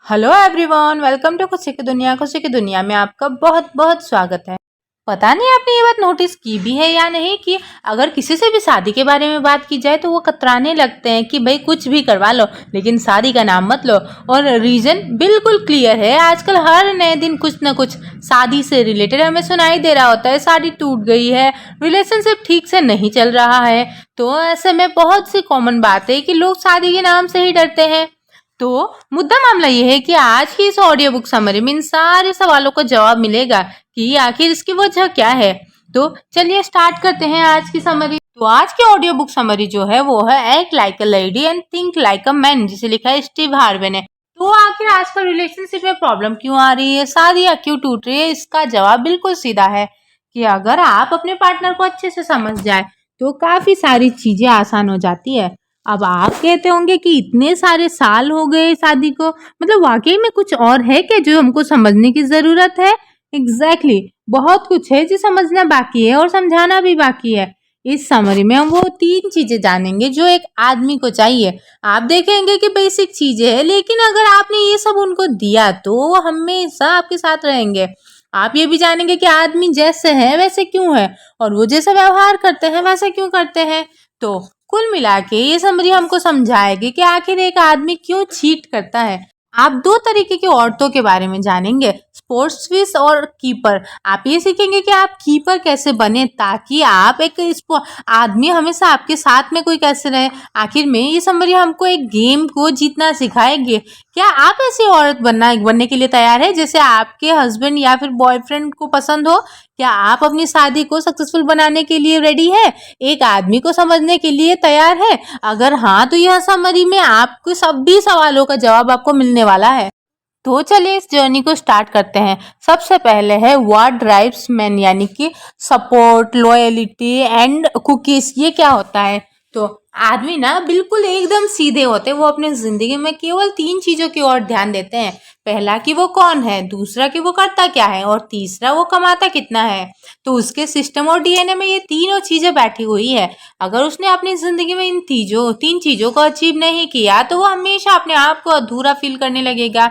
Hello everyone, welcome to खुशी की दुनिया में आपका बहुत बहुत स्वागत है। पता नहीं आपने ये बात नोटिस की भी है या नहीं कि अगर किसी से भी शादी के बारे में बात की जाए तो वो कतराने लगते हैं कि भाई कुछ भी करवा लो लेकिन शादी का नाम मत लो। और रीजन बिल्कुल क्लियर है, आजकल हर नए दिन कुछ ना कुछ शादी से रिलेटेड हमें सुनाई दे रहा होता है। शादी टूट गई है, रिलेशनशिप ठीक से नहीं चल रहा है, तो ऐसे में बहुत सी कॉमन बात है कि लोग शादी के नाम से ही डरते हैं। तो मुद्दा मामला ये है कि आज की इस ऑडियो बुक समरी में इन सारे सवालों का जवाब मिलेगा कि आखिर इसकी वजह क्या है। तो चलिए स्टार्ट करते हैं आज की समरी। तो आज की ऑडियो बुक समरी जो है वो है act like a lady and think like a man, जिसे लिखा है स्टीव हार्वे ने। तो आखिर आजकल रिलेशनशिप में प्रॉब्लम क्यों आ रही है, शादियां क्यों टूट रही है, इसका जवाब बिल्कुल सीधा है कि अगर आप अपने पार्टनर को अच्छे से समझ जाए तो काफी सारी चीजें आसान हो जाती है। अब आप कहते होंगे कि इतने सारे साल हो गए शादी को, मतलब वाकई में कुछ और है क्या जो हमको समझने की जरूरत है? एग्जैक्टली बहुत कुछ है जो समझना बाकी है और समझाना भी बाकी है। इस समरी में हम वो 3 चीजें जानेंगे जो एक आदमी को चाहिए। आप देखेंगे कि बेसिक चीजें हैं, लेकिन अगर आपने ये सब उनको दिया तो वो हमेशा आपके साथ रहेंगे। आप ये भी जानेंगे कि आदमी जैसे है वैसे क्यों है और वो जैसा व्यवहार करते हैं वैसे क्यों करते हैं। तो कुल मिला के ये समरी हमको समझाएगी कि आखिर एक आदमी क्यों चीट करता है। आप 2 तरीके की औरतों के बारे में जानेंगे, स्पोर्ट्सफिश और कीपर। आप ये सीखेंगे कि आप कीपर कैसे बने ताकि आप एक आदमी हमेशा आपके साथ में कोई कैसे रहे। आखिर में ये समरी हमको एक गेम को जीतना सिखाएंगे। क्या आप ऐसी औरत बनने के लिए तैयार है जैसे आपके हस्बैंड या फिर बॉयफ्रेंड को पसंद हो? क्या आप अपनी शादी को सक्सेसफुल बनाने के लिए रेडी है, एक आदमी को समझने के लिए तैयार है? अगर हाँ तो यह समरी में आपको सभी सवालों का जवाब आपको मिलने वाला है। तो चलिए इस जर्नी को स्टार्ट करते हैं। सबसे पहले है व्हाट ड्राइव्स मैन, यानी कि सपोर्ट, लॉयलिटी एंड कुकीज। ये क्या होता है? तो आदमी ना बिल्कुल एकदम सीधे होते हैं, वो अपनी जिंदगी में केवल 3 चीजों की ओर ध्यान देते हैं। पहला कि वो कौन है, दूसरा कि वो करता क्या है और तीसरा वो कमाता कितना है। तो उसके सिस्टम और डीएनए में ये तीनों चीजें बैठी हुई है। अगर उसने अपनी जिंदगी में इन 3 चीजों को अचीव नहीं किया तो वो हमेशा अपने आप को अधूरा फील करने लगेगा।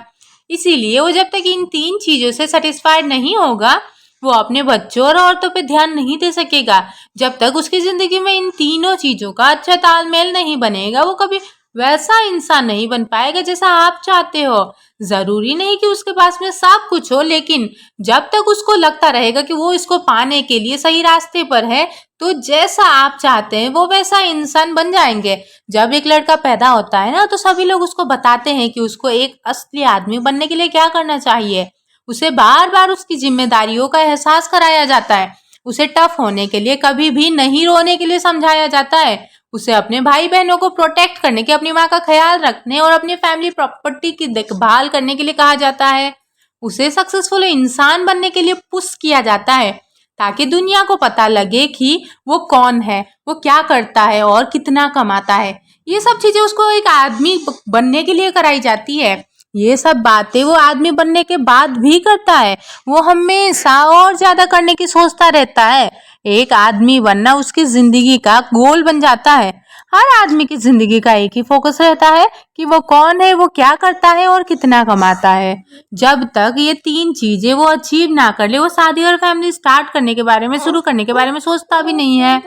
इसीलिए वो जब तक इन 3 चीजों से सेटिस्फाइड नहीं होगा वो अपने बच्चों और औरतों पे ध्यान नहीं दे सकेगा। जब तक उसकी जिंदगी में इन तीनों चीजों का अच्छा तालमेल नहीं बनेगा वो कभी वैसा इंसान नहीं बन पाएगा जैसा आप चाहते हो। जरूरी नहीं कि उसके पास में सब कुछ हो, लेकिन जब तक उसको लगता रहेगा कि वो इसको पाने के लिए सही रास्ते पर है तो जैसा आप चाहते हैं वो वैसा इंसान बन जाएंगे। जब एक लड़का पैदा होता है ना तो सभी लोग उसको बताते हैं कि उसको एक असली आदमी बनने के लिए क्या करना चाहिए। उसे बार बार उसकी जिम्मेदारियों का एहसास कराया जाता है, उसे टफ होने के लिए, कभी भी नहीं रोने के लिए समझाया जाता है, उसे अपने भाई बहनों को प्रोटेक्ट करने के, अपनी माँ का ख्याल रखने और अपनी फैमिली प्रॉपर्टी की देखभाल करने के लिए कहा जाता है। उसे सक्सेसफुल इंसान बनने के लिए पुश किया जाता है ताकि दुनिया को पता लगे कि वो कौन है, वो क्या करता है और कितना कमाता है। ये सब चीजें उसको एक आदमी बनने के लिए कराई जाती है। ये सब बातें वो आदमी बनने के बाद भी करता है, वो हमेशा और ज्यादा करने की सोचता रहता है। एक आदमी बनना उसकी जिंदगी का गोल बन जाता है। हर आदमी की जिंदगी का एक ही फोकस रहता है कि वो कौन है, वो क्या करता है और कितना कमाता है। जब तक ये 3 चीजें वो अचीव ना कर ले वो शादी और फैमिली स्टार्ट करने के बारे में, शुरू करने के बारे में सोचता भी नहीं है।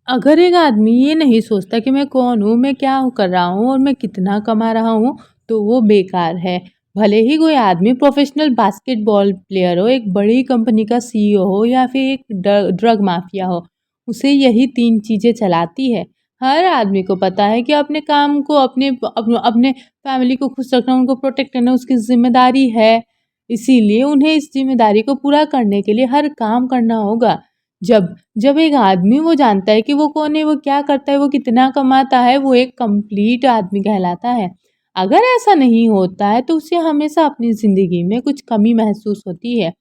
अगर एक आदमी ये नहीं सोचता कि मैं कौन हूँ, मैं क्या कर रहा हूँ और मैं कितना कमा रहा हूँ, तो वो बेकार है। भले ही कोई आदमी प्रोफेशनल बास्केटबॉल प्लेयर हो, एक बड़ी कंपनी का सीईओ हो या फिर एक ड्रग माफिया हो, उसे यही 3 चीजें चलाती है। हर आदमी को पता है कि अपने काम को, अपने फैमिली को खुश रखना, उनको प्रोटेक्ट करना उसकी जिम्मेदारी है। इसीलिए उन्हें इस जिम्मेदारी को पूरा करने के लिए हर काम करना होगा। जब जब एक आदमी वो जानता है कि वो कौन है, वो क्या करता है, वो कितना कमाता है, वो एक कंप्लीट आदमी कहलाता है। अगर ऐसा नहीं होता है तो उसे हमेशा अपनी ज़िंदगी में कुछ कमी महसूस होती है।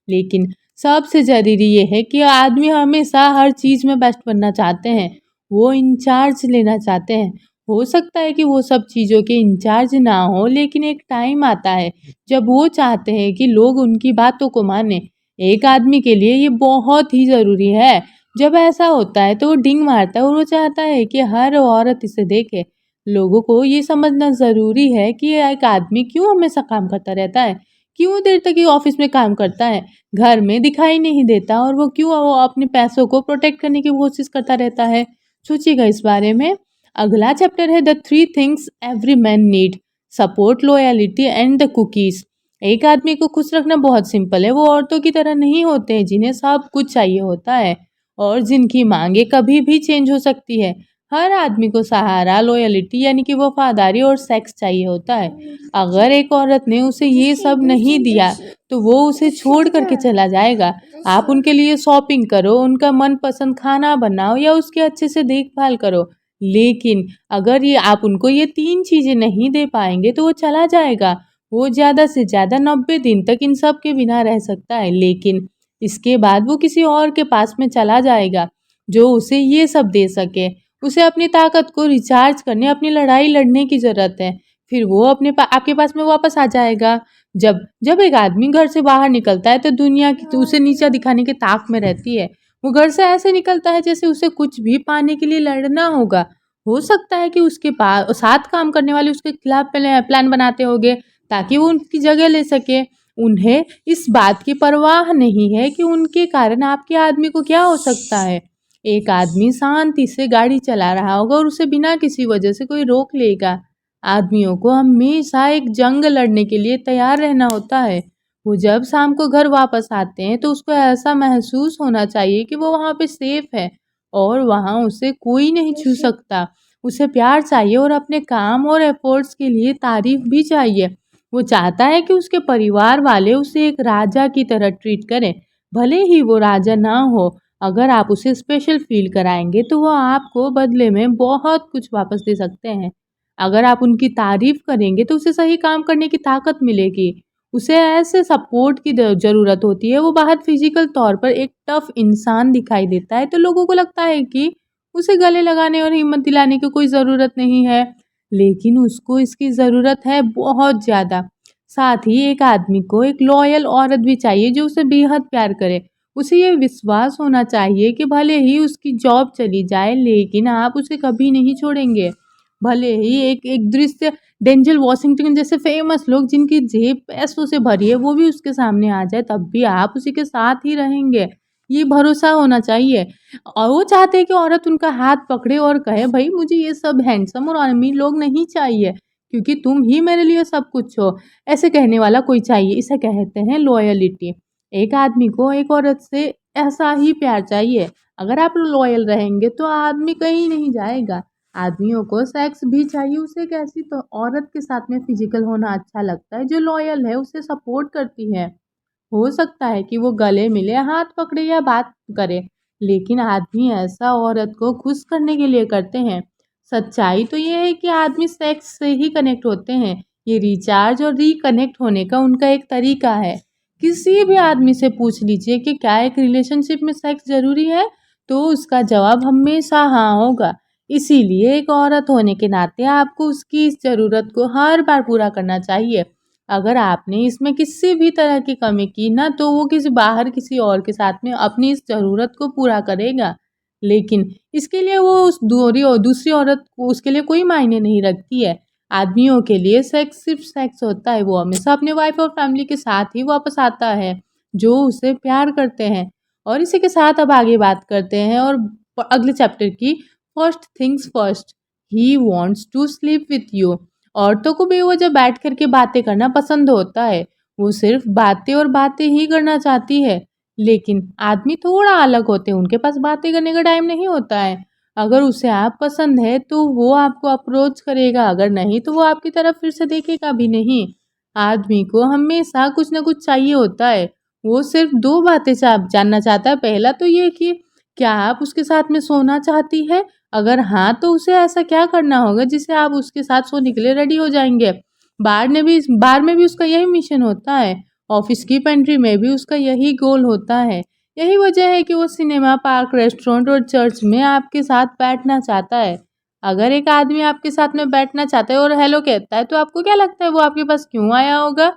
लेकिन सबसे ज़रूरी ये है कि आदमी हमेशा हर चीज़ में बेस्ट बनना चाहते हैं, वो इंचार्ज लेना चाहते हैं। हो सकता है कि वो सब चीज़ों के इंचार्ज ना हो, लेकिन एक टाइम आता है जब वो चाहते हैं कि लोग उनकी बातों को माने। एक आदमी के लिए ये बहुत ही ज़रूरी है। जब ऐसा होता है तो वो डिंग मारता है और वो चाहता है कि हर औरत इसे देखे। लोगों को ये समझना ज़रूरी है कि एक आदमी क्यों हमेशा काम करता रहता है, क्यों देर तक ये ऑफिस में काम करता है, घर में दिखाई नहीं देता और वो अपने पैसों को प्रोटेक्ट करने की कोशिश करता रहता है। सोचिएगा इस बारे में। अगला चैप्टर है the 3 things every man need, support, loyalty and the cookies. एक आदमी को खुश रखना बहुत सिंपल है। वो औरतों की तरह नहीं होते हैं जिन्हें सब कुछ चाहिए होता है और जिनकी मांगे कभी भी चेंज हो सकती है। हर आदमी को सहारा, लॉयल्टी यानी कि वफादारी और सेक्स चाहिए होता है। अगर एक औरत ने उसे ये सब नहीं दिया तो वो उसे छोड़ करके चला जाएगा। आप उनके लिए शॉपिंग करो, उनका मनपसंद खाना बनाओ या उसकी अच्छे से देखभाल करो, लेकिन अगर ये आप उनको ये 3 चीज़ें नहीं दे पाएंगे तो वो चला जाएगा। वो ज़्यादा से ज़्यादा 90 दिन तक इन सब के बिना रह सकता है, लेकिन इसके बाद वो किसी और के पास में चला जाएगा जो उसे ये सब दे सके। उसे अपनी ताकत को रिचार्ज करने, अपनी लड़ाई लड़ने की ज़रूरत है। फिर वो आपके पास में वापस आ जाएगा। जब जब एक आदमी घर से बाहर निकलता है तो दुनिया की तो उसे नीचा दिखाने की ताक में रहती है। वो घर से ऐसे निकलता है जैसे उसे कुछ भी पाने के लिए लड़ना होगा। हो सकता है कि उसके पास साथ काम करने वाले उसके खिलाफ प्लान बनाते होंगे ताकि वो उनकी जगह ले सके। उन्हें इस बात की परवाह नहीं है कि उनके कारण आपके आदमी को क्या हो सकता है। एक आदमी शांति से गाड़ी चला रहा होगा और उसे बिना किसी वजह से कोई रोक लेगा। आदमियों को हमेशा एक जंग लड़ने के लिए तैयार रहना होता है। वो जब शाम को घर वापस आते हैं तो उसको ऐसा महसूस होना चाहिए कि वो वहाँ पे सेफ है और वहाँ उसे कोई नहीं छू सकता। उसे प्यार चाहिए और अपने काम और एफर्ट्स के लिए तारीफ भी चाहिए। वो चाहता है कि उसके परिवार वाले उसे एक राजा की तरह ट्रीट करें, भले ही वो राजा ना हो। अगर आप उसे स्पेशल फील कराएंगे तो वो आपको बदले में बहुत कुछ वापस दे सकते हैं। अगर आप उनकी तारीफ करेंगे तो उसे सही काम करने की ताकत मिलेगी। उसे ऐसे सपोर्ट की ज़रूरत होती है। वो बाहर फिजिकल तौर पर एक टफ इंसान दिखाई देता है तो लोगों को लगता है कि उसे गले लगाने और हिम्मत दिलाने की कोई ज़रूरत नहीं है, लेकिन उसको इसकी ज़रूरत है बहुत ज़्यादा। साथ ही एक आदमी को एक लॉयल औरत भी चाहिए जो उसे बेहद प्यार करे। उसे ये विश्वास होना चाहिए कि भले ही उसकी जॉब चली जाए लेकिन आप उसे कभी नहीं छोड़ेंगे। भले ही एक एक दृश्य डेंजल वॉशिंगटन जैसे फेमस लोग जिनकी जेब पैसों से भरी है वो भी उसके सामने आ जाए तब भी आप उसी के साथ ही रहेंगे। ये भरोसा होना चाहिए। और वो चाहते हैं कि औरत उनका हाथ पकड़े और कहे भाई मुझे ये सब हैंडसम और अमीर लोग नहीं चाहिए क्योंकि तुम ही मेरे लिए सब कुछ हो। ऐसे कहने वाला कोई चाहिए। इसे कहते हैं लॉयलिटी। एक आदमी को एक औरत से ऐसा ही प्यार चाहिए। अगर आप लॉयल रहेंगे तो आदमी कहीं नहीं जाएगा। आदमियों को सेक्स भी चाहिए। उसे एक ऐसी तो औरत के साथ में फिजिकल होना अच्छा लगता है जो लॉयल है, उसे सपोर्ट करती है। हो सकता है कि वो गले मिले, हाथ पकड़े या बात करे, लेकिन आदमी ऐसा औरत को खुश करने के लिए करते हैं। सच्चाई तो ये है कि आदमी सेक्स से ही कनेक्ट होते हैं। ये रिचार्ज और रिकनेक्ट होने का उनका एक तरीका है। किसी भी आदमी से पूछ लीजिए कि क्या एक रिलेशनशिप में सेक्स ज़रूरी है, तो उसका जवाब हमेशा हाँ होगा। इसीलिए एक औरत होने के नाते आपको उसकी इस ज़रूरत को हर बार पूरा करना चाहिए। अगर आपने इसमें किसी भी तरह की कमी की ना तो वो किसी और के साथ में अपनी इस ज़रूरत को पूरा करेगा। लेकिन इसके लिए वो उस दूसरी औरत को उसके लिए कोई मायने नहीं रखती है। आदमियों के लिए सेक्स सिर्फ सेक्स होता है। वो हमेशा अपने वाइफ और फैमिली के साथ ही वापस आता है जो उसे प्यार करते हैं। और इसी के साथ अब आगे बात करते हैं और अगले चैप्टर की। First things first, he wants to sleep with you. औरतों को बेवजह बैठ कर के बातें करना पसंद होता है। वो सिर्फ बातें और बातें ही करना चाहती है। लेकिन आदमी थोड़ा अलग होते हैं, उनके पास बातें करने का टाइम नहीं होता है। अगर उसे आप पसंद है तो वो आपको अप्रोच करेगा, अगर नहीं तो वो आपकी तरफ फिर से देखेगा भी नहीं। आदमी को हमेशा कुछ ना कुछ चाहिए होता है। वो सिर्फ 2 बातें जानना चाहता है। पहला तो ये कि क्या आप उसके साथ में सोना चाहती है? अगर हाँ, तो उसे ऐसा क्या करना होगा जिससे आप उसके साथ सोने के लिए रेडी हो जाएँगे? बार में भी उसका यही मिशन होता है। ऑफ़िस की पेंट्री में भी उसका यही गोल होता है। यही वजह है कि वो सिनेमा, पार्क, रेस्टोरेंट और चर्च में आपके साथ बैठना चाहता है। अगर एक आदमी आपके साथ में बैठना चाहता है और हेलो कहता है, तो आपको क्या लगता है वो आपके पास क्यों आया होगा?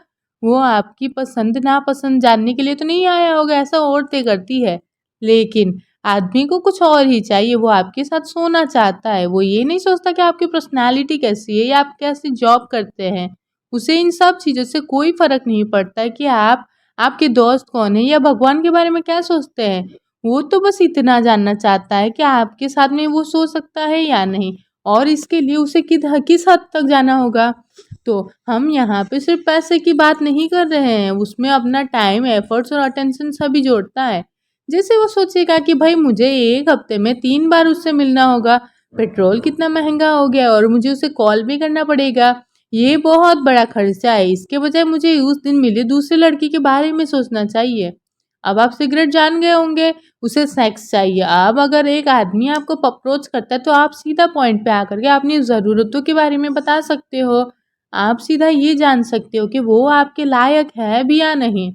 वो आपकी पसंद नापसंद जानने के लिए तो नहीं आया होगा, ऐसा औरतें करती है। लेकिन आदमी को कुछ और ही चाहिए, वो आपके साथ सोना चाहता है। वो ये नहीं सोचता कि आपकी पर्सनैलिटी कैसी है या आप कैसी जॉब करते हैं। उसे इन सब चीज़ों से कोई फ़र्क नहीं पड़ता है कि आप आपके दोस्त कौन है या भगवान के बारे में क्या सोचते हैं। वो तो बस इतना जानना चाहता है कि आपके साथ में वो सो सकता है या नहीं, और इसके लिए उसे किस हद तक जाना होगा। तो हम यहाँ पे सिर्फ़ पैसे की बात नहीं कर रहे हैं, उसमें अपना टाइम, एफ़र्ट्स और अटेंशन सभी जोड़ता है। जैसे वो सोचेगा कि भाई मुझे 1 हफ्ते में 3 बार उससे मिलना होगा, पेट्रोल कितना महँगा हो गया है और मुझे उसे कॉल भी करना पड़ेगा। ये बहुत बड़ा खर्चा है, इसके बजाय मुझे उस दिन मिली दूसरी लड़की के बारे में सोचना चाहिए। अब आप सिगरेट जान गए होंगे, उसे सेक्स चाहिए। अब अगर एक आदमी आपको अप्रोच करता है तो आप सीधा पॉइंट पे आकर के अपनी ज़रूरतों के बारे में बता सकते हो। आप सीधा ये जान सकते हो कि वो आपके लायक है भी या नहीं।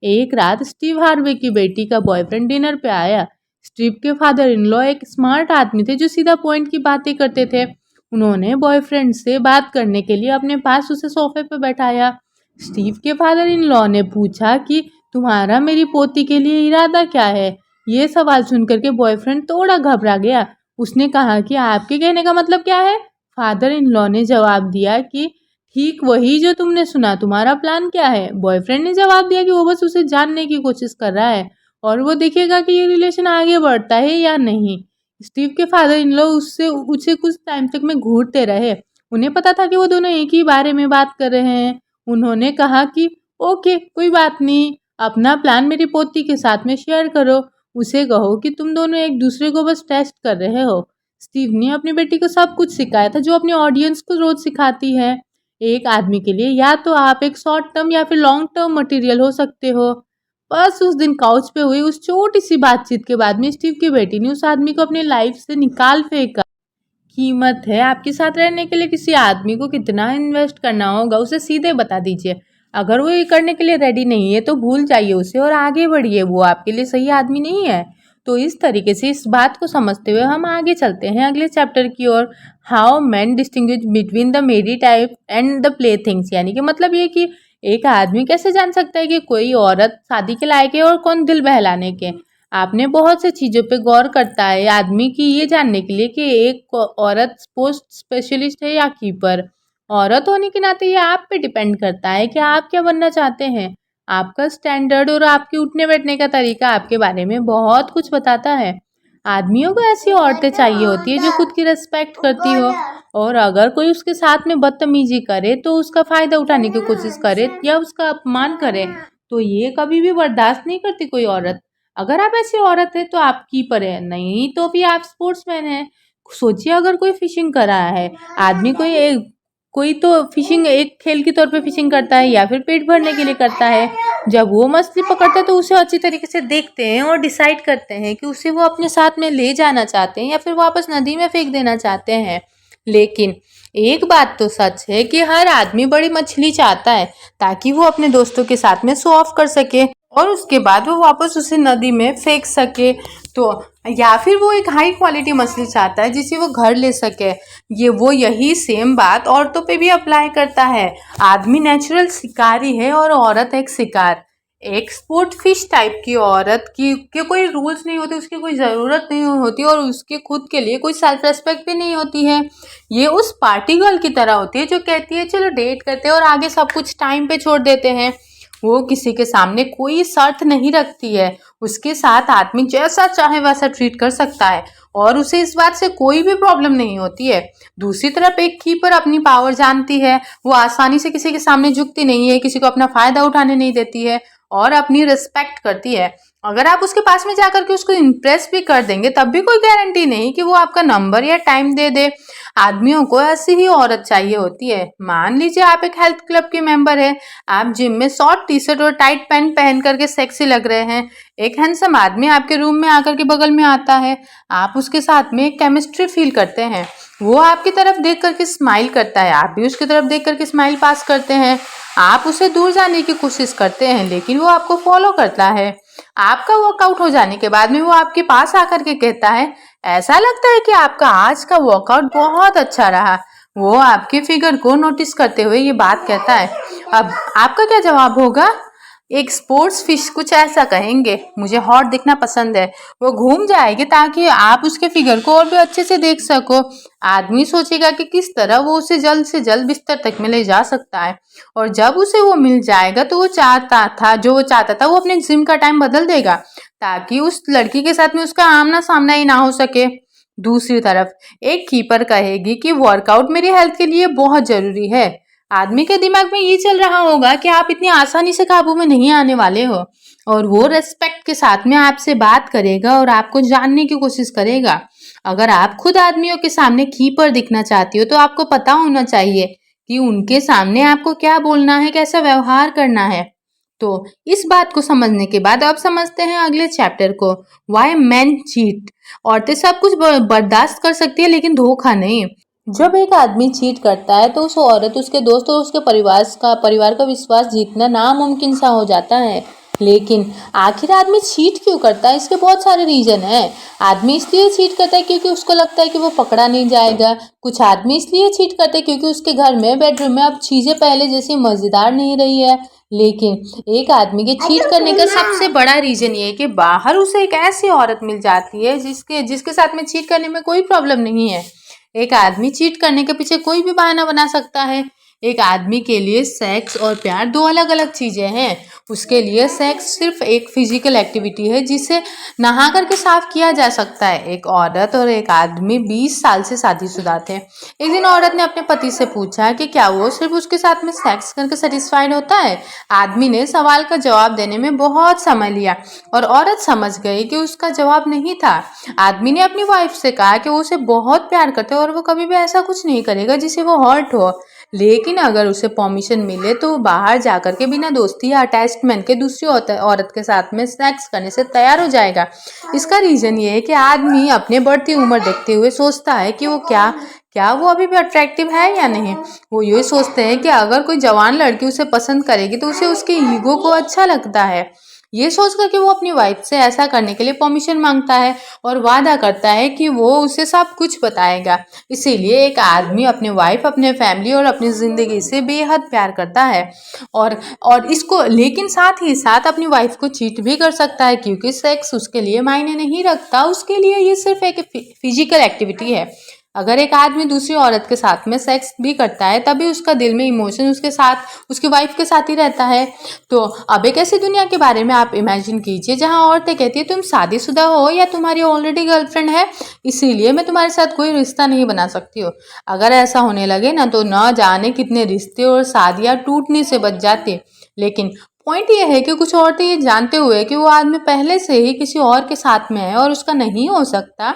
एक रात स्टीव हार्वे की बेटी का बॉयफ्रेंड डिनर पे आया। स्टीव के फादर इन लॉ एक स्मार्ट आदमी थे जो सीधा पॉइंट की बातें करते थे। उन्होंने बॉयफ्रेंड से बात करने के लिए अपने पास उसे सोफे पे बैठाया। स्टीव के फादर इन लॉ ने पूछा कि तुम्हारा मेरी पोती के लिए इरादा क्या है। ये सवाल सुनकर के बॉयफ्रेंड थोड़ा घबरा गया। उसने कहा कि आपके कहने का मतलब क्या है। फादर इन लॉ ने जवाब दिया कि ठीक वही जो तुमने सुना, तुम्हारा प्लान क्या है। बॉयफ्रेंड ने जवाब दिया कि वो बस उसे जानने की कोशिश कर रहा है और वो देखेगा कि ये रिलेशन आगे बढ़ता है या नहीं। स्टीव के फादर इन लॉ उससे उसे कुछ टाइम तक में घूरते रहे। उन्हें पता था कि वो दोनों एक ही बारे में बात कर रहे हैं। उन्होंने कहा कि ओके, कोई बात नहीं, अपना प्लान मेरी पोती के साथ में शेयर करो। उसे कहो कि तुम दोनों एक दूसरे को बस टेस्ट कर रहे हो। स्टीव ने अपनी बेटी को सब कुछ सिखाया था जो अपनी ऑडियंस को रोज सिखाती है। एक आदमी के लिए या तो आप एक शॉर्ट टर्म या फिर लॉन्ग टर्म मटेरियल हो सकते हो। बस उस दिन काउच पे हुई उस छोटी सी बातचीत के बाद में स्टीव की बेटी ने उस आदमी को अपनी लाइफ से निकाल फेंका। कीमत है आपके साथ रहने के लिए किसी आदमी को कितना इन्वेस्ट करना होगा, उसे सीधे बता दीजिए। अगर वो ये करने के लिए रेडी नहीं है तो भूल जाइए उसे और आगे बढ़िए, वो आपके लिए सही आदमी नहीं है। तो इस तरीके से इस बात को समझते हुए हम आगे चलते हैं अगले चैप्टर की ओर। How man distinguish between the merry type and the play things, यानी कि मतलब ये कि एक आदमी कैसे जान सकता है कि कोई औरत शादी के लायक है और कौन दिल बहलाने के। आपने बहुत से चीज़ों पे गौर करता है आदमी की ये जानने के लिए कि एक औरत स्पोर्ट्स स्पेशलिस्ट है या कीपर। औरत होने के नाते ये आप पे डिपेंड करता है कि आप क्या बनना चाहते हैं। आपका स्टैंडर्ड और आपके उठने बैठने का तरीका आपके बारे में बहुत कुछ बताता है। आदमियों को ऐसी औरतें चाहिए होती है जो खुद की रिस्पेक्ट करती हो, और अगर कोई उसके साथ में बदतमीजी करे तो उसका फ़ायदा उठाने की कोशिश करे या उसका अपमान करे, तो ये कभी भी बर्दाश्त नहीं करती कोई औरत। अगर आप ऐसी औरत है तो आप कीपर है, नहीं तो फिर आप स्पोर्ट्समैन है। सोचिए अगर कोई फिशिंग कर रहा है, आदमी कोई तो फिशिंग एक खेल के तौर पे फिशिंग करता है या फिर पेट भरने के लिए करता है। जब वो मछली पकड़ता है तो उसे अच्छी तरीके से देखते हैं और डिसाइड करते हैं कि उसे वो अपने साथ में ले जाना चाहते हैं या फिर वापस नदी में फेंक देना चाहते हैं। लेकिन एक बात तो सच है कि हर आदमी बड़ी मछली चाहता है ताकि वो अपने दोस्तों के साथ में शो ऑफ कर सके और उसके बाद वो वापस उसे नदी में फेंक सके। तो या फिर वो एक हाई क्वालिटी मछली चाहता है जिसे वो घर ले सके। यही सेम बात औरतों पे भी अप्लाई करता है। आदमी नेचुरल शिकारी है और औरत एक शिकार। एक स्पोर्ट फिश टाइप की औरत की के कोई रूल्स नहीं होते, उसकी कोई ज़रूरत नहीं होती और उसके खुद के लिए कोई सेल्फ रेस्पेक्ट भी नहीं होती है। ये उस पार्टी गर्ल की तरह होती है जो कहती है चलो डेट करते हैं और आगे सब कुछ टाइम पे छोड़ देते हैं। वो किसी के सामने कोई शर्त नहीं रखती है, उसके साथ आदमी जैसा चाहे वैसा ट्रीट कर सकता है और उसे इस बात से कोई भी प्रॉब्लम नहीं होती है। दूसरी तरफ एक कीपर अपनी पावर जानती है, वो आसानी से किसी के सामने झुकती नहीं है, किसी को अपना फायदा उठाने नहीं देती है और अपनी रिस्पेक्ट करती है। अगर आप उसके पास में जाकर के उसको इम्प्रेस भी कर देंगे तब भी कोई गारंटी नहीं कि वो आपका नंबर या टाइम दे दे। आदमियों को ऐसी ही औरत चाहिए होती है। मान लीजिए आप एक हेल्थ क्लब के मेंबर है, आप जिम में शॉर्ट टी शर्ट और टाइट पैंट पहन करके सेक्सी लग रहे हैं। एक हैंडसम आदमी आपके रूम में आकर के बगल में आता है, आप उसके साथ में एक केमिस्ट्री फील करते हैं। वो आपकी तरफ देख करके स्माइल करता है, आप भी उसकी तरफ देख करके स्माइल पास करते हैं। आप उसे दूर जाने की कोशिश करते हैं लेकिन वो आपको फॉलो करता है। आपका वर्कआउट हो जाने के बाद में वो आपके पास आकर के कहता है ऐसा लगता है कि आपका आज का वर्कआउट बहुत अच्छा रहा। वो आपके फिगर को नोटिस करते हुए ये बात कहता है। अब आपका क्या जवाब होगा? एक स्पोर्ट्स फिश कुछ ऐसा कहेंगे, मुझे हॉट दिखना पसंद है। वो घूम जाएगी ताकि आप उसके फिगर को और भी अच्छे से देख सको। आदमी सोचेगा कि किस तरह वो उसे जल्द से जल्द बिस्तर तक में ले जा सकता है, और जब उसे वो मिल जाएगा तो वो चाहता था वो अपने जिम का टाइम बदल देगा ताकि उस लड़की के साथ में उसका आमना सामना ही ना हो सके। दूसरी तरफ एक कीपर कहेगी कि वर्कआउट मेरी हेल्थ के लिए बहुत जरूरी है। आदमी के दिमाग में ये चल रहा होगा कि आप इतनी आसानी से काबू में नहीं आने वाले हो, और वो रेस्पेक्ट के साथ में आपसे बात करेगा और आपको जानने की कोशिश करेगा। अगर आप खुद आदमियों के सामने कीपर दिखना चाहती हो तो आपको पता होना चाहिए कि उनके सामने आपको क्या बोलना है, कैसा व्यवहार करना है। तो इस बात को समझने के बाद अब समझते हैं अगले चैप्टर को, व्हाई मैन चीट। औरतें सब कुछ बर्दाश्त कर सकती है लेकिन धोखा नहीं। जब एक आदमी चीट करता है तो उस औरत, उसके दोस्त और उसके परिवार का विश्वास जीतना नामुमकिन सा हो जाता है। लेकिन आखिर आदमी चीट क्यों करता है? इसके बहुत सारे रीजन हैं। आदमी इसलिए चीट करता है क्योंकि उसको लगता है कि वो पकड़ा नहीं जाएगा। कुछ आदमी इसलिए चीट करते हैं क्योंकि उसके घर में, बेडरूम में अब चीजें पहले जैसी मजेदार नहीं रही है। लेकिन एक आदमी के चीट करने का सबसे बड़ा रीजन ये है कि बाहर उसे एक ऐसी औरत मिल जाती है जिसके साथ में चीट करने में कोई प्रॉब्लम नहीं है। एक आदमी चीट करने के पीछे कोई भी बहाना बना सकता है। एक आदमी के लिए सेक्स और प्यार दो अलग अलग चीजें हैं। उसके लिए सेक्स सिर्फ एक फिजिकल एक्टिविटी है जिसे नहा करके साफ किया जा सकता है। एक औरत और एक आदमी 20 साल से शादीशुदा थे। एक दिन औरत ने अपने पति से पूछा कि क्या वो सिर्फ उसके साथ में सेक्स करके सेटिस्फाइड होता है। आदमी ने सवाल का जवाब देने में बहुत समय लिया और औरत समझ गई कि उसका जवाब नहीं था। आदमी ने अपनी वाइफ से कहा कि वो उसे बहुत प्यार करते और वो कभी भी ऐसा कुछ नहीं करेगा जिसे वो हर्ट हो, लेकिन अगर उसे परमिशन मिले तो वो बाहर जाकर के बिना दोस्ती या अटैचमेंट के दूसरी औरत के साथ में सेक्स करने से तैयार हो जाएगा। इसका रीजन ये है कि आदमी अपने बढ़ती उम्र देखते हुए सोचता है कि वो क्या वो अभी भी अट्रैक्टिव है या नहीं। वो ये सोचते हैं कि अगर कोई जवान लड़की उसे पसंद करेगी तो उसे उसके ईगो को अच्छा लगता है। ये सोच कर कि वो अपनी वाइफ से ऐसा करने के लिए परमिशन मांगता है और वादा करता है कि वो उसे सब कुछ बताएगा। इसीलिए एक आदमी अपने वाइफ, अपने फैमिली और अपनी ज़िंदगी से बेहद प्यार करता है, और इसको लेकिन साथ ही साथ अपनी वाइफ को चीट भी कर सकता है क्योंकि सेक्स उसके लिए मायने नहीं रखता। उसके लिए ये सिर्फ एक फिजिकल एक्टिविटी है। अगर एक आदमी दूसरी औरत के साथ में सेक्स भी करता है तभी उसका दिल में इमोशन उसके साथ, उसकी वाइफ के साथ ही रहता है। तो अब एक ऐसी दुनिया के बारे में आप इमेजिन कीजिए जहां औरतें कहती है तुम शादीशुदा हो या तुम्हारी ऑलरेडी गर्लफ्रेंड है, इसीलिए मैं तुम्हारे साथ कोई रिश्ता नहीं बना सकती हो। अगर ऐसा होने लगे ना तो न जाने कितने रिश्ते और शादियां टूटने से बच जाती। लेकिन पॉइंट ये है कि कुछ औरतें ये जानते हुए कि वो आदमी पहले से ही किसी और के साथ में है और उसका नहीं हो सकता,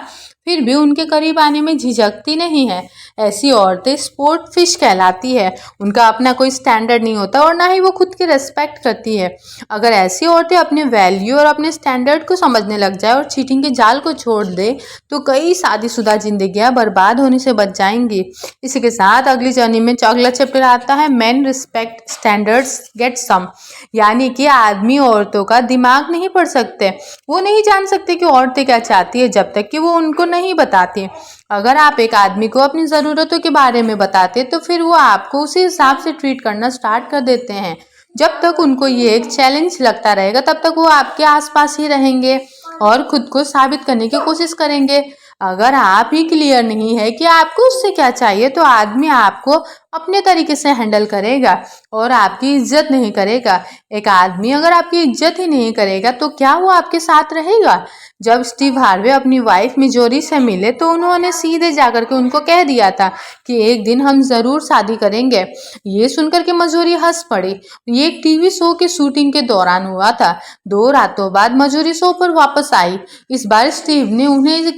फिर भी उनके करीब आने में झिझकती नहीं है। ऐसी औरतें स्पोर्ट फिश कहलाती है। उनका अपना कोई स्टैंडर्ड नहीं होता और ना ही वो खुद की रेस्पेक्ट करती है। अगर ऐसी औरतें अपने वैल्यू और अपने स्टैंडर्ड को समझने लग जाए और चीटिंग के जाल को छोड़ दे तो कई शादीशुदा जिंदगियां बर्बाद होने से बच जाएंगी। इसी के साथ अगली जर्नी में अगला चैप्टर आता है men respect standards get some, यानी कि आदमी औरतों का दिमाग नहीं पढ़ सकते। वो नहीं जान सकते कि औरतें क्या चाहती है जब तक कि वो उनको नहीं बताती। अगर आप एक आदमी को अपनी ज़रूरतों के बारे में बताते तो फिर वो आपको उसी हिसाब से ट्रीट करना स्टार्ट कर देते हैं। जब तक उनको ये एक चैलेंज लगता रहेगा तब तक वो आपके आसपास ही रहेंगे और खुद को साबित करने की कोशिश करेंगे। अगर आप ही क्लियर नहीं है कि आपको उससे क्या चाहिए तो आदमी आपको अपने तरीके से हैंडल करेगा और आपकी इज्जत नहीं करेगा। एक आदमी अगर आपकी इज्जत ही नहीं करेगा तो क्या वो आपके साथ रहेगा? जब स्टीव हार्वे अपनी वाइफ मिजोरी से मिले तो उन्होंने सीधे जाकर के उनको कह दिया था कि एक दिन हम जरूर शादी करेंगे। ये सुनकर के मजोरी हंस पड़ी। ये एक टीवी शो के शूटिंग के दौरान हुआ था। 2 रातों बाद मजोरी शो पर वापस आई। इस बार स्टीव ने उन्हें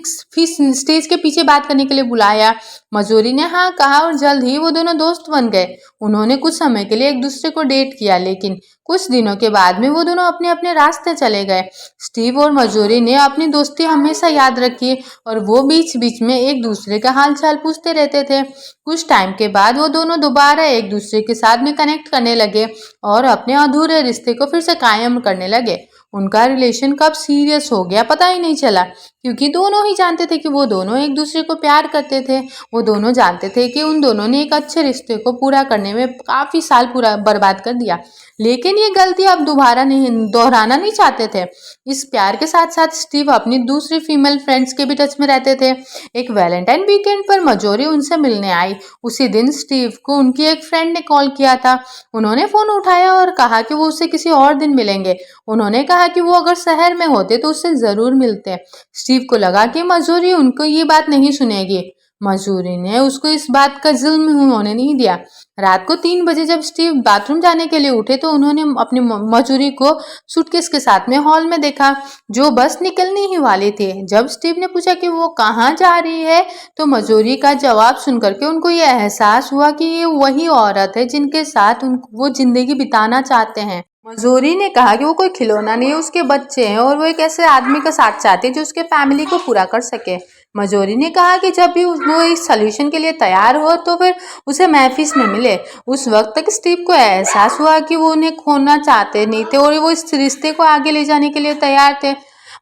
स्टेज के पीछे बात करने के लिए बुलाया। मजोरी ने हाँ कहा और जल्द ही वो दोनों दोस्त बन गए। उन्होंने कुछ समय के लिए एक दूसरे को डेट किया, लेकिन कुछ दिनों के बाद में वो दोनों अपने अपने रास्ते चले गए। स्टीव और मजोरी ने अपनी दोस्ती हमेशा याद रखी और वो बीच बीच में एक दूसरे का हाल चाल पूछते रहते थे। कुछ टाइम के बाद वो दोनों दोबारा एक दूसरे के साथ में कनेक्ट करने लगे और अपने अधूरे रिश्ते को फिर से कायम करने लगे। उनका रिलेशन कब सीरियस हो गया पता ही नहीं चला, क्योंकि दोनों ही जानते थे कि वो दोनों एक दूसरे को प्यार करते थे। वो दोनों जानते थे कि उन दोनों ने एक अच्छे रिश्ते को पूरा करने में काफ़ी साल पूरा बर्बाद कर दिया, लेकिन ये गलती अब दोबारा नहीं दोहराना नहीं चाहते थे। इस प्यार के साथ साथ स्टीव अपनी दूसरी फीमेल फ्रेंड्स के भी टच में रहते थे। एक वैलेंटाइन वीकेंड पर मजोरी उनसे मिलने आई। उसी दिन स्टीव को उनकी एक फ्रेंड ने कॉल किया था। उन्होंने फ़ोन उठाया और कहा कि वो उससे किसी और दिन मिलेंगे। उन्होंने कहा कि वो अगर शहर में होते तो उससे ज़रूर मिलते। स्टीव को लगा कि मजोरी उनको ये बात नहीं सुनेगी। मजूरी ने उसको इस बात का जिल्म होने नहीं दिया। रात को 3 बजे जब स्टीव बाथरूम जाने के लिए उठे तो उन्होंने अपनी मजूरी को सूटकेस के साथ में हॉल में देखा, जो बस निकलने ही वाली थी। जब स्टीव ने पूछा कि वो कहाँ जा रही है तो मजूरी का जवाब सुनकर के उनको ये एहसास हुआ कि ये वही औरत है जिनके साथ वो जिंदगी बिताना चाहते हैं। मजूरी ने कहा कि वो कोई खिलौना नहीं है, उसके बच्चे हैं और वो एक ऐसे आदमी का साथ चाहते हैं जो उसके फैमिली को पूरा कर सके। मजोरी ने कहा कि जब भी वो इस सोल्यूशन के लिए तैयार हो तो फिर उसे महफिस में मिले। उस वक्त तक स्टीव को एहसास हुआ कि वो उन्हें खोना चाहते नहीं थे और वो इस रिश्ते को आगे ले जाने के लिए तैयार थे।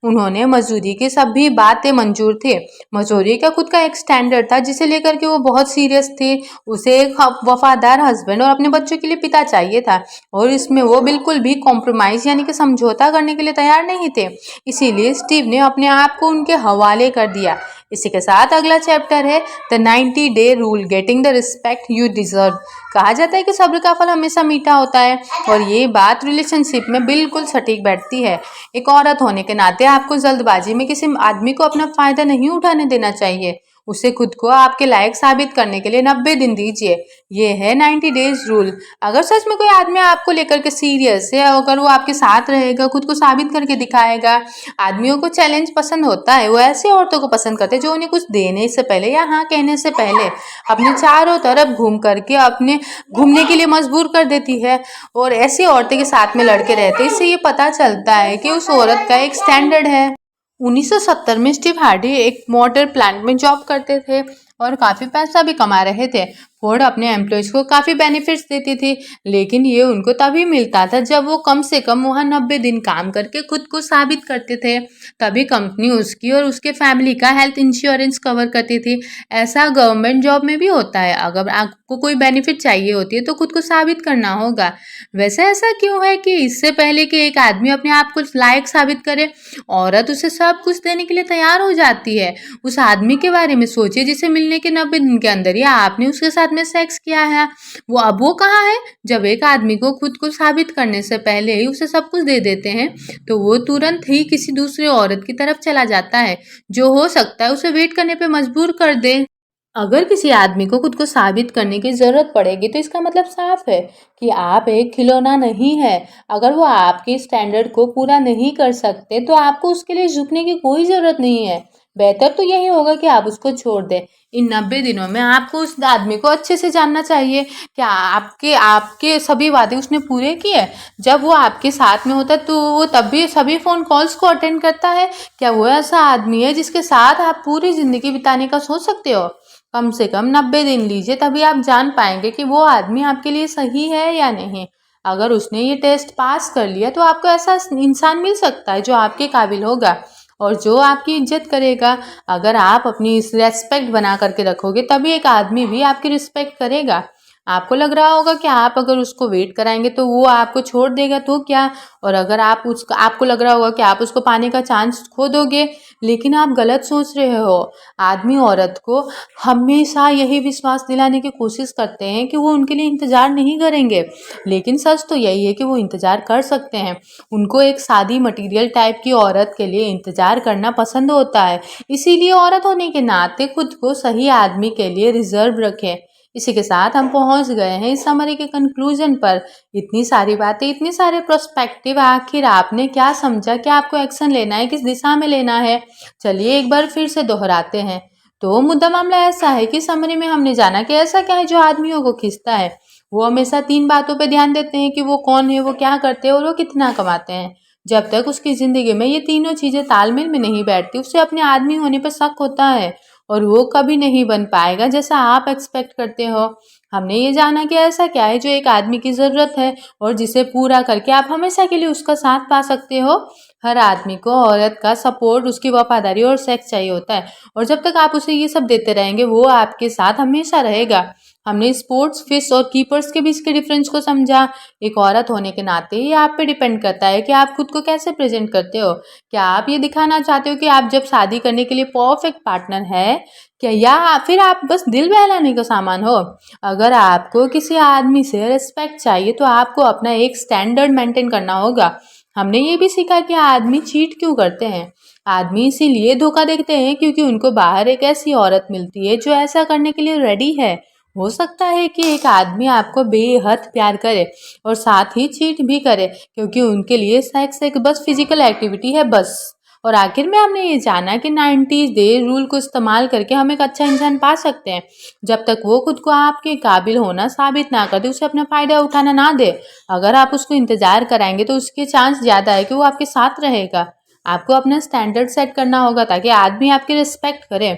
उन्होंने मजूरी की सभी बातें मंजूर थे। मजूरी का खुद का एक स्टैंडर्ड था जिसे लेकर के वो बहुत सीरियस थे। उसे एक वफादार हस्बैंड और अपने बच्चों के लिए पिता चाहिए था और इसमें वो बिल्कुल भी कॉम्प्रोमाइज़ यानी कि समझौता करने के लिए तैयार नहीं थे। इसीलिए स्टीव ने अपने आप को उनके हवाले कर दिया। इसी के साथ अगला चैप्टर है the 90 day rule, getting the respect you deserve. कहा जाता है कि सब्र का फल हमेशा मीठा होता है और ये बात रिलेशनशिप में बिल्कुल सटीक बैठती है। एक औरत होने के नाते आपको जल्दबाजी में किसी आदमी को अपना फायदा नहीं उठाने देना चाहिए। उसे खुद को आपके लायक साबित करने के लिए 90 दिन दीजिए। ये है 90 डेज रूल। अगर सच में कोई आदमी आपको लेकर के सीरियस है, अगर वो आपके साथ रहेगा, खुद को साबित करके दिखाएगा। आदमियों को चैलेंज पसंद होता है, वो ऐसी औरतों को पसंद करते हैं जो उन्हें कुछ देने से पहले या हाँ कहने से पहले अपने चारों तरफ घूम करके अपने घूमने के लिए मजबूर कर देती है और ऐसी औरतें के साथ में लड़के रहते हैं। इससे ये पता चलता है कि उस औरत का एक स्टैंडर्ड है। 1970 में स्टीव हार्डी एक मोटर प्लांट में जॉब करते थे और काफ़ी पैसा भी कमा रहे थे। फोर्ड अपने एम्प्लॉयज़ को काफ़ी बेनिफिट्स देती थी, लेकिन ये उनको तभी मिलता था जब वो कम से कम वहाँ 90 दिन काम करके खुद को साबित करते थे। तभी कंपनी उसकी और उसके फैमिली का हेल्थ इंश्योरेंस कवर करती थी। ऐसा गवर्नमेंट जॉब में भी होता है। अगर आपको कोई बेनिफिट चाहिए होती है तो खुद को साबित करना होगा। वैसे ऐसा क्यों है कि इससे पहले कि एक आदमी अपने आप को लायक साबित करे, औरत उसे सब कुछ देने के लिए तैयार हो जाती है। उस आदमी के बारे में सोचिए जिसे मिलने के 90 दिन के अंदर ही आपने उसके साथ में सेक्स किया है। वो कहाँ है? जब एक आदमी को खुद को साबित करने से पहले ही उसे सब कुछ दे देते हैं तो वो तुरंत ही किसी दूसरी औरत की तरफ चला जाता है, जो हो सकता है उसे वेट करने पे मजबूर कर दे। अगर किसी आदमी को खुद को साबित करने की ज़रूरत पड़ेगी तो इसका मतलब साफ है कि आप एक खिलौना नहीं है। अगर वो आपके स्टैंडर्ड को पूरा नहीं कर सकते तो आपको उसके लिए झुकने की कोई ज़रूरत नहीं है। बेहतर तो यही होगा कि आप उसको छोड़ दें। इन 90 दिनों में आपको उस आदमी को अच्छे से जानना चाहिए। क्या आपके आपके सभी वादे उसने पूरे किए? जब वो आपके साथ में होता है तो वो तब भी सभी फ़ोन कॉल्स को अटेंड करता है? क्या वो ऐसा आदमी है जिसके साथ आप पूरी ज़िंदगी बिताने का सोच सकते हो? कम से कम 90 दिन लीजिए, तभी आप जान पाएंगे कि वो आदमी आपके लिए सही है या नहीं। अगर उसने ये टेस्ट पास कर लिया तो आपको ऐसा इंसान मिल सकता है जो आपके काबिल होगा और जो आपकी इज्जत करेगा। अगर आप अपनी इस रेस्पेक्ट बना करके रखोगे तभी एक आदमी भी आपकी रिस्पेक्ट करेगा। आपको लग रहा होगा कि आप अगर उसको वेट कराएंगे तो वो आपको छोड़ देगा तो क्या, और अगर आपको लग रहा होगा कि आप उसको पाने का चांस खो दोगे, लेकिन आप गलत सोच रहे हो। आदमी औरत को हमेशा यही विश्वास दिलाने की कोशिश करते हैं कि वो उनके लिए इंतज़ार नहीं करेंगे, लेकिन सच तो यही है कि वो इंतज़ार कर सकते हैं। उनको एक सादी मटेरियल टाइप की औरत के लिए इंतज़ार करना पसंद होता है। इसीलिए औरत होने के नाते खुद को सही आदमी के लिए रिजर्व रखें। इसी के साथ हम पहुंच गए हैं इस समरी के कंक्लूजन पर। इतनी सारी बातें, इतने सारे प्रोस्पेक्टिव, आखिर आपने क्या समझा, क्या आपको एक्शन लेना है, किस दिशा में लेना है? चलिए एक बार फिर से दोहराते हैं। तो मुद्दा मामला ऐसा है कि समरी में हमने जाना कि ऐसा क्या है जो आदमियों को खींचता है। वो हमेशा 3 बातों पे ध्यान देते हैं कि वो कौन है, वो क्या करते हैं और वो कितना कमाते हैं। जब तक उसकी ज़िंदगी में ये तीनों चीज़ें तालमेल में नहीं बैठती, उसे अपने आदमी होने पर शक होता है और वो कभी नहीं बन पाएगा जैसा आप एक्सपेक्ट करते हो। हमने ये जाना कि ऐसा क्या है जो एक आदमी की ज़रूरत है और जिसे पूरा करके आप हमेशा के लिए उसका साथ पा सकते हो। हर आदमी को औरत का सपोर्ट, उसकी वफादारी और सेक्स चाहिए होता है, और जब तक आप उसे ये सब देते रहेंगे वो आपके साथ हमेशा रहेगा। हमने स्पोर्ट्स फिश और कीपर्स के बीच के डिफरेंस को समझा। एक औरत होने के नाते ये आप पे डिपेंड करता है कि आप खुद को कैसे प्रेजेंट करते हो। क्या आप ये दिखाना चाहते हो कि आप जब शादी करने के लिए परफेक्ट पार्टनर है, क्या, या फिर आप बस दिल बहलाने का सामान हो। अगर आपको किसी आदमी से रिस्पेक्ट चाहिए तो आपको अपना एक स्टैंडर्ड मेंटेन करना होगा। हमने ये भी सीखा कि आदमी चीट क्यों करते हैं। आदमी इसीलिए धोखा देते हैं क्योंकि उनको बाहर एक ऐसी औरत मिलती है जो ऐसा करने के लिए रेडी है। हो सकता है कि एक आदमी आपको बेहद प्यार करे और साथ ही चीट भी करे क्योंकि उनके लिए सेक्स एक बस फिजिकल एक्टिविटी है बस। और आखिर में हमने ये जाना कि 90s डे रूल को इस्तेमाल करके हम एक अच्छा इंसान पा सकते हैं। जब तक वो खुद को आपके काबिल होना साबित ना कर दे, उसे अपना फ़ायदा उठाना ना दे। अगर आप उसको इंतज़ार कराएंगे तो उसके चांस ज़्यादा है कि वो आपके साथ रहेगा। आपको अपना स्टैंडर्ड सेट करना होगा ताकि आदमी आपकी रिस्पेक्ट करे।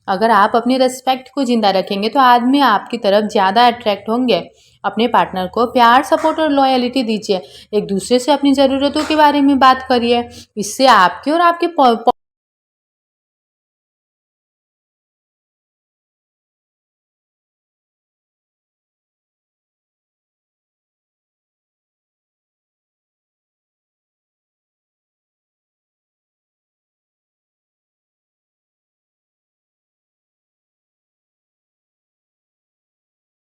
अगर आप अपनी रिस्पेक्ट को ज़िंदा रखेंगे तो आदमी आपकी तरफ ज़्यादा अट्रैक्ट होंगे। अपने पार्टनर को प्यार, सपोर्ट और लॉयल्टी दीजिए। एक दूसरे से अपनी ज़रूरतों के बारे में बात करिए। इससे आपके और आपके